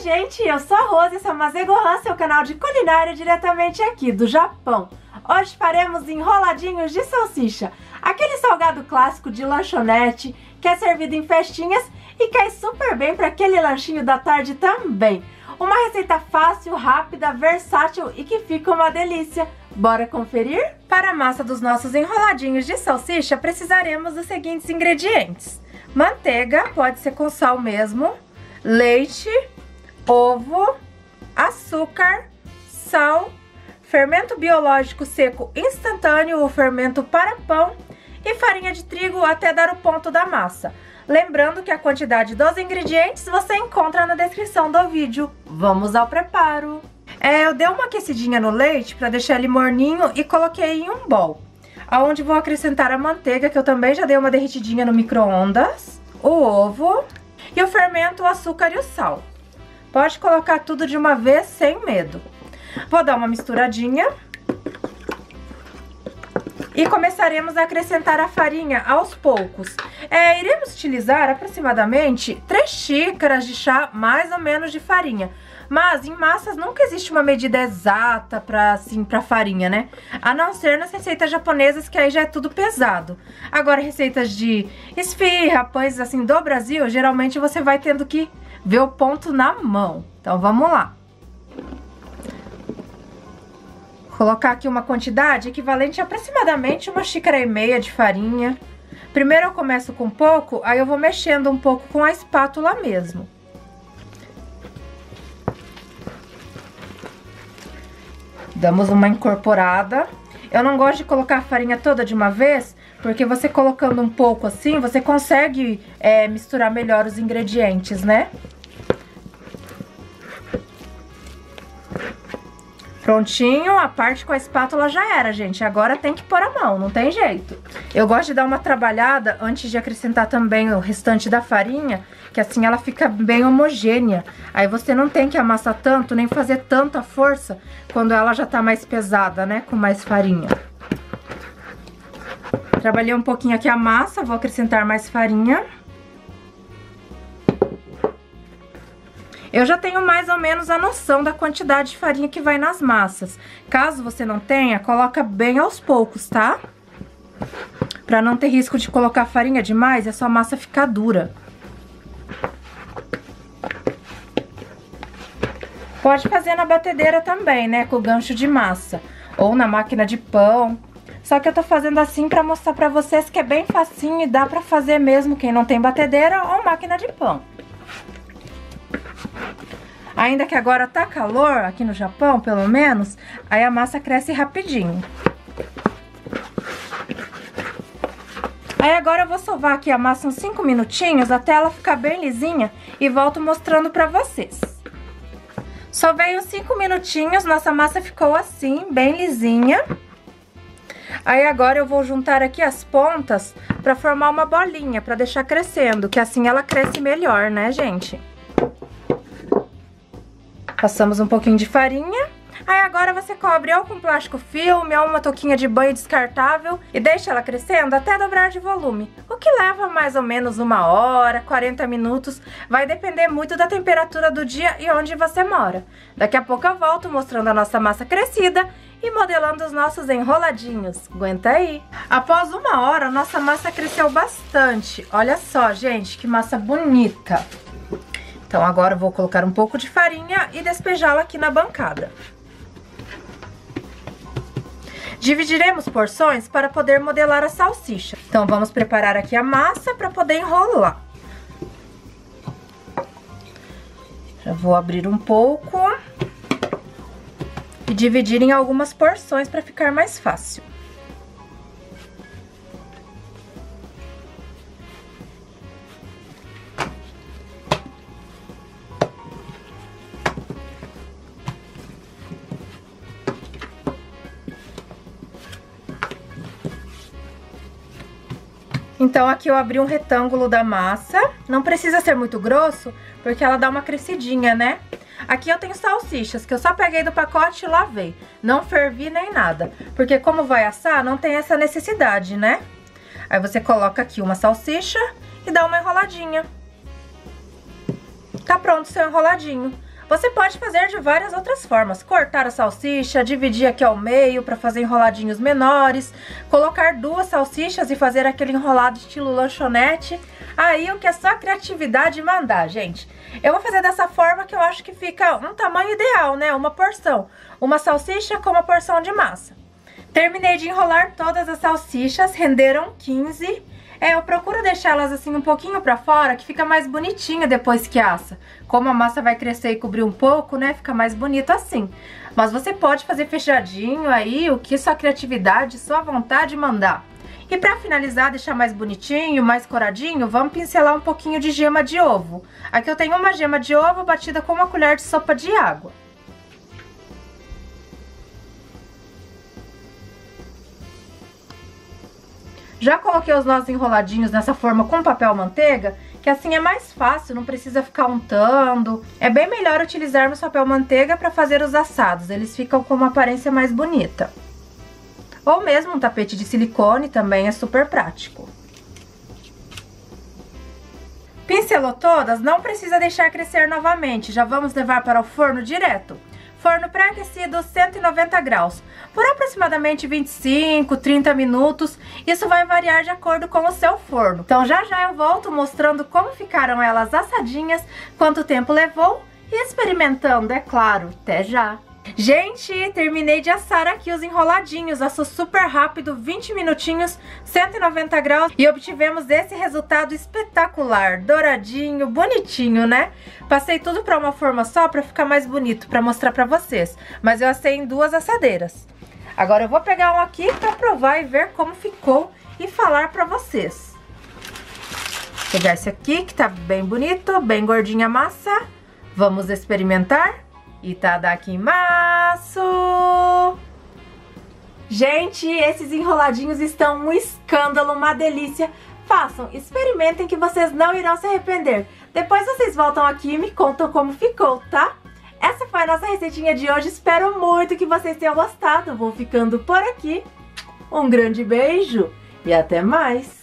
gente, eu sou a Rose, esse é o Mazegohan, seu canal de culinária diretamente aqui do Japão. Hoje faremos enroladinhos de salsicha, aquele salgado clássico de lanchonete que é servido em festinhas e cai super bem para aquele lanchinho da tarde também. Uma receita fácil, rápida, versátil e que fica uma delícia. Bora conferir? Para a massa dos nossos enroladinhos de salsicha precisaremos dos seguintes ingredientes: manteiga, pode ser com sal mesmo, leite, ovo, açúcar, sal, fermento biológico seco instantâneo ou fermento para pão e farinha de trigo até dar o ponto da massa. Lembrando que a quantidade dos ingredientes você encontra na descrição do vídeo. Vamos ao preparo. Eu dei uma aquecidinha no leite para deixar ele morninho e coloquei em um bowl, aonde vou acrescentar a manteiga, que eu também já dei uma derretidinha no micro-ondas, o ovo e o fermento, o açúcar e o sal. Pode colocar tudo de uma vez sem medo. Vou dar uma misturadinha. E começaremos a acrescentar a farinha aos poucos. Iremos utilizar aproximadamente 3 xícaras de chá, mais ou menos, de farinha. Mas em massas nunca existe uma medida exata pra farinha, né? A não ser nas receitas japonesas, que aí já é tudo pesado. Agora, receitas de esfirra, pães assim do Brasil, geralmente você vai tendo que ver o ponto na mão. Então vamos lá. Colocar aqui uma quantidade equivalente a aproximadamente 1,5 xícaras de farinha. Primeiro eu começo com pouco, aí eu vou mexendo um pouco com a espátula mesmo. Damos uma incorporada. Eu não gosto de colocar a farinha toda de uma vez, porque você colocando um pouco assim, você consegue misturar melhor os ingredientes, né? Prontinho, a parte com a espátula já era, gente. Agora tem que pôr a mão, não tem jeito. Eu gosto de dar uma trabalhada antes de acrescentar também o restante da farinha, que assim ela fica bem homogênea. Aí você não tem que amassar tanto, nem fazer tanta força quando ela já tá mais pesada, né? Com mais farinha. Trabalhei um pouquinho aqui a massa, vou acrescentar mais farinha. Eu já tenho mais ou menos a noção da quantidade de farinha que vai nas massas. Caso você não tenha, coloca bem aos poucos, tá? Pra não ter risco de colocar farinha demais e a sua massa ficar dura. Pode fazer na batedeira também, né? Com o gancho de massa. Ou na máquina de pão. Só que eu tô fazendo assim pra mostrar pra vocês que é bem facinho e dá pra fazer mesmo quem não tem batedeira ou máquina de pão. Ainda que agora tá calor, aqui no Japão, pelo menos, aí a massa cresce rapidinho. Aí agora eu vou sovar aqui a massa uns 5 minutinhos até ela ficar bem lisinha e volto mostrando pra vocês. Sovei uns 5 minutinhos, nossa massa ficou assim, bem lisinha. Aí agora eu vou juntar aqui as pontas pra formar uma bolinha, pra deixar crescendo, que assim ela cresce melhor, né, gente? Passamos um pouquinho de farinha. Aí agora você cobre ou com plástico filme ou uma touquinha de banho descartável e deixa ela crescendo até dobrar de volume. O que leva mais ou menos 1 hora, 40 minutos. Vai depender muito da temperatura do dia e onde você mora. Daqui a pouco eu volto mostrando a nossa massa crescida e modelando os nossos enroladinhos. Aguenta aí! Após 1 hora, nossa massa cresceu bastante. Olha só, gente, que massa bonita! Então agora eu vou colocar um pouco de farinha e despejá-la aqui na bancada. Dividiremos porções para poder modelar a salsicha. Então vamos preparar aqui a massa para poder enrolar. Já vou abrir um pouco e dividir em algumas porções para ficar mais fácil. Então aqui eu abri um retângulo da massa, não precisa ser muito grosso, porque ela dá uma crescidinha, né? Aqui eu tenho salsichas, que eu só peguei do pacote e lavei, não fervi nem nada, porque como vai assar, não tem essa necessidade, né? Aí você coloca aqui uma salsicha e dá uma enroladinha. Tá pronto o seu enroladinho. Você pode fazer de várias outras formas. Cortar a salsicha, dividir aqui ao meio para fazer enroladinhos menores, colocar 2 salsichas e fazer aquele enrolado estilo lanchonete. Aí o que é só criatividade mandar, gente. Eu vou fazer dessa forma que eu acho que fica um tamanho ideal, né? Uma porção. Uma salsicha com uma porção de massa. Terminei de enrolar todas as salsichas, renderam 15. Eu procuro deixá-las assim um pouquinho pra fora, que fica mais bonitinha depois que assa. Como a massa vai crescer e cobrir um pouco, né, fica mais bonito assim. Mas você pode fazer fechadinho aí, o que sua criatividade, sua vontade mandar. E pra finalizar, deixar mais bonitinho, mais coradinho, vamos pincelar um pouquinho de gema de ovo. Aqui eu tenho uma gema de ovo batida com uma colher de sopa de água. Já coloquei os nossos enroladinhos nessa forma com papel manteiga, que assim é mais fácil, não precisa ficar untando. É bem melhor utilizarmos papel manteiga para fazer os assados, eles ficam com uma aparência mais bonita. Ou mesmo um tapete de silicone também é super prático. Pincelou todas? Não precisa deixar crescer novamente, já vamos levar para o forno direto. Forno pré-aquecido 190 graus, por aproximadamente 25, 30 minutos, isso vai variar de acordo com o seu forno. Então já eu volto mostrando como ficaram elas assadinhas, quanto tempo levou e experimentando, é claro. Até já! Gente, terminei de assar aqui os enroladinhos, assou super rápido, 20 minutinhos, 190 graus e obtivemos esse resultado espetacular, douradinho, bonitinho, né? Passei tudo para uma forma só para ficar mais bonito, para mostrar para vocês, mas eu assei em 2 assadeiras. Agora eu vou pegar um aqui para provar e ver como ficou e falar para vocês. Vou pegar esse aqui que tá bem bonito, bem gordinha a massa, vamos experimentar. Itadakimasu! Gente, esses enroladinhos estão um escândalo, uma delícia. Façam, experimentem que vocês não irão se arrepender. Depois vocês voltam aqui e me contam como ficou, tá? Essa foi a nossa receitinha de hoje, espero muito que vocês tenham gostado. Vou ficando por aqui. Um grande beijo e até mais!